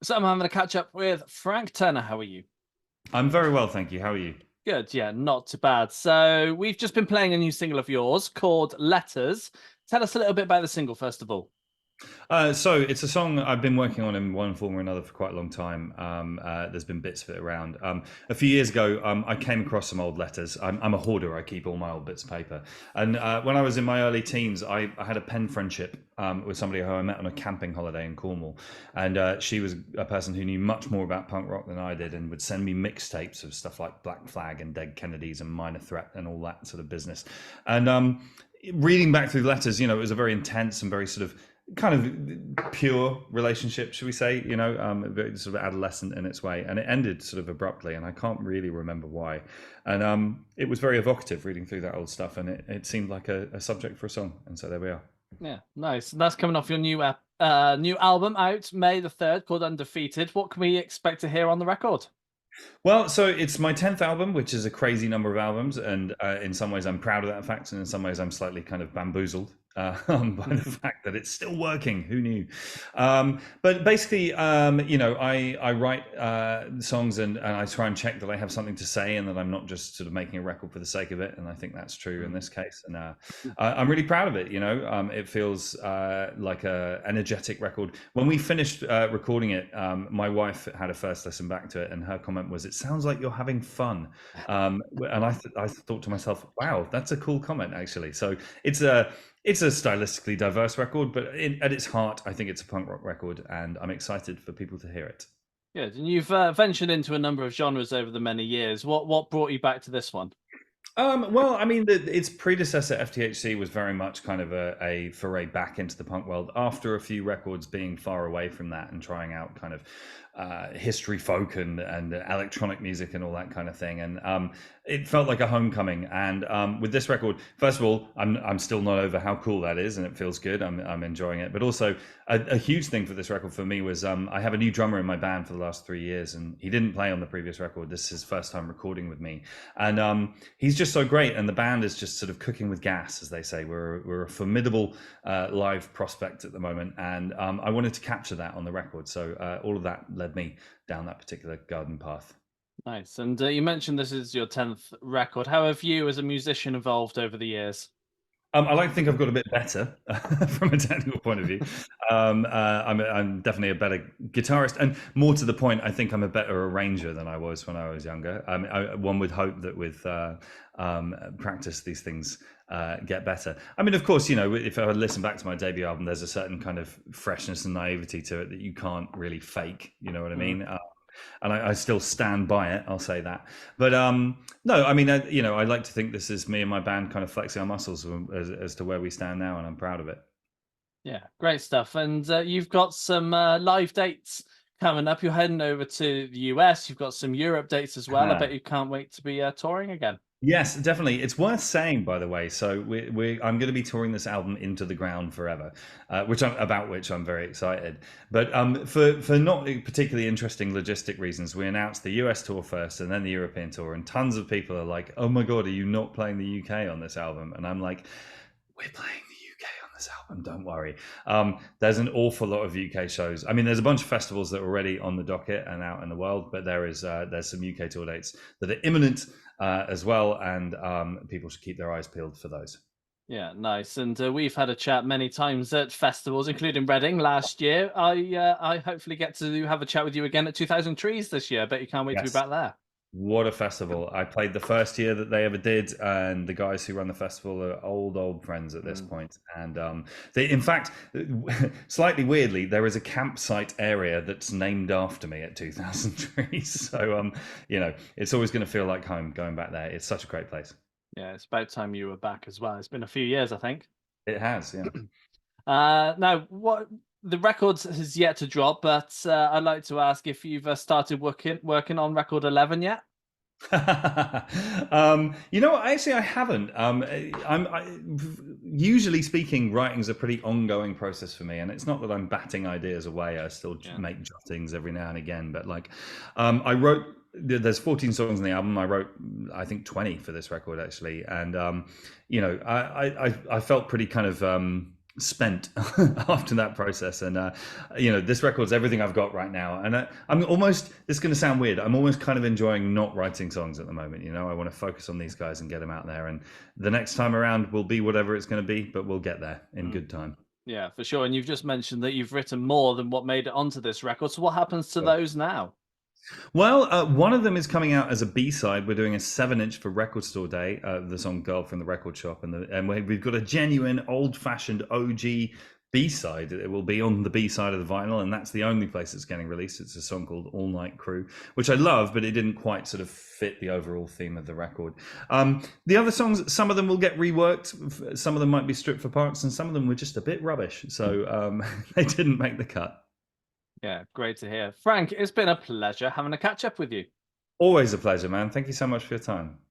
So I'm having a catch up with Frank Turner. How are you? I'm very well, thank you. How are you? Good, yeah, not too bad. So we've just been playing a new single of yours called Letters. Tell us a little bit about the single, first of all. So it's a song I've been working on in one form or another for quite a long time. There's been bits of it around. A few years ago, I came across some old letters. I'm a hoarder. I keep all my old bits of paper. And when I was in my early teens, I had a pen friendship with somebody who I met on a camping holiday in Cornwall. And she was a person who knew much more about punk rock than I did and would send me mixtapes of stuff like Black Flag and Dead Kennedys and Minor Threat and all that sort of business. And reading back through the letters, it was a very intense and very sort of kind of pure relationship, should we say? Very sort of adolescent in its way, and it ended sort of abruptly, and I can't really remember why. And it was very evocative reading through that old stuff, and it seemed like a subject for a song, and so there we are. Yeah, nice. And that's coming off your new album out May the 3rd called Undefeated. What can we expect to hear on the record? Well, so it's my 10th album, which is a crazy number of albums. And in some ways, I'm proud of that fact. And in some ways, I'm slightly kind of bamboozled by the fact that it's still working. Who knew? But basically, I write songs and I try and check that I have something to say and that I'm not just sort of making a record for the sake of it. And I think that's true in this case. And I'm really proud of it. It feels like a energetic record. When we finished recording it, my wife had a first listen back to it, and her comment was, "It sounds like you're having fun." And I thought to myself, "Wow, that's a cool comment, actually." So it's a stylistically diverse record, but at its heart, I think it's a punk rock record, and I'm excited for people to hear it. Good. And you've ventured into a number of genres over the many years. What brought you back to this one? Well, I mean, its predecessor FTHC was very much kind of a foray back into the punk world after a few records being far away from that and trying out kind of history folk and electronic music and all that kind of thing. And it felt like a homecoming. And with this record, first of all, I'm still not over how cool that is, and it feels good. I'm enjoying it. But also, a huge thing for this record for me was I have a new drummer in my band for the last 3 years, and he didn't play on the previous record. This is his first time recording with me, and he's just so great. And the band is just sort of cooking with gas, as they say. We're a formidable live prospect at the moment, and I wanted to capture that on the record. So all of that led me down that particular garden path. Nice. And you mentioned this is your 10th record. How have you as a musician evolved over the years? I like to think I've got a bit better from a technical point of view. I'm definitely a better guitarist, and more to the point, I think I'm a better arranger than I was when I was younger. One would hope that with practice, these things get better. I mean, of course, if I listen back to my debut album, there's a certain kind of freshness and naivety to it that you can't really fake. You know what I Mm. mean? And I still stand by it. I'll say that. But no, I mean, I like to think this is me and my band kind of flexing our muscles as to where we stand now, and I'm proud of it. Yeah, great stuff. And you've got some live dates coming up. You're heading over to the US. You've got some Europe dates as well. I bet you can't wait to be touring again. Yes, definitely. It's worth saying, by the way. So I'm going to be touring this album into the ground forever, which I'm very excited. But for not particularly interesting logistic reasons, we announced the US tour first and then the European tour, and tons of people are like, "Oh my God, are you not playing the UK on this album?" And I'm like, "We're playing the UK on this album. Don't worry." There's an awful lot of UK shows. I mean, there's a bunch of festivals that are already on the docket and out in the world, but there's some UK tour dates that are imminent as well, and people should keep their eyes peeled for those. Yeah, nice. And we've had a chat many times at festivals, including Reading last year. I hopefully get to have a chat with you again at 2000 Trees this year. I bet you can't wait to be Yes. back there. What a festival. I played the first year that they ever did, and the guys who run the festival are old friends at this Mm. point. And in fact, slightly weirdly, there is a campsite area that's named after me at 2000 Trees. So, it's always going to feel like home going back there. It's such a great place. Yeah, it's about time you were back as well. It's been a few years, I think. It has, yeah. Now, what the records has yet to drop, but I'd like to ask if you've started working on record 11 yet. Actually, I haven't. Usually speaking, writing's a pretty ongoing process for me, and it's not that I'm batting ideas away. I still Yeah. make jottings every now and again, but like, I wrote. There's 14 songs on the album. I wrote, I think, 20 for this record actually, and I felt pretty kind of spent after that process. And this record's everything I've got right now. And I'm almost, this is going to sound weird, I'm almost kind of enjoying not writing songs at the moment. I want to focus on these guys and get them out there, and the next time around will be whatever it's going to be, but we'll get there in good time. Yeah, for sure. And you've just mentioned that you've written more than what made it onto this record. So what happens to those now? Well, one of them is coming out as a B-side. We're doing a 7-inch for Record Store Day, the song Girl from the Record Shop. And we've got a genuine, old-fashioned OG B-side. It will be on the B-side of the vinyl, and that's the only place it's getting released. It's a song called All Night Crew, which I love, but it didn't quite sort of fit the overall theme of the record. The other songs, some of them will get reworked. Some of them might be stripped for parts, and some of them were just a bit rubbish. So they didn't make the cut. Yeah, great to hear. Frank, it's been a pleasure having a catch up with you. Always a pleasure, man. Thank you so much for your time.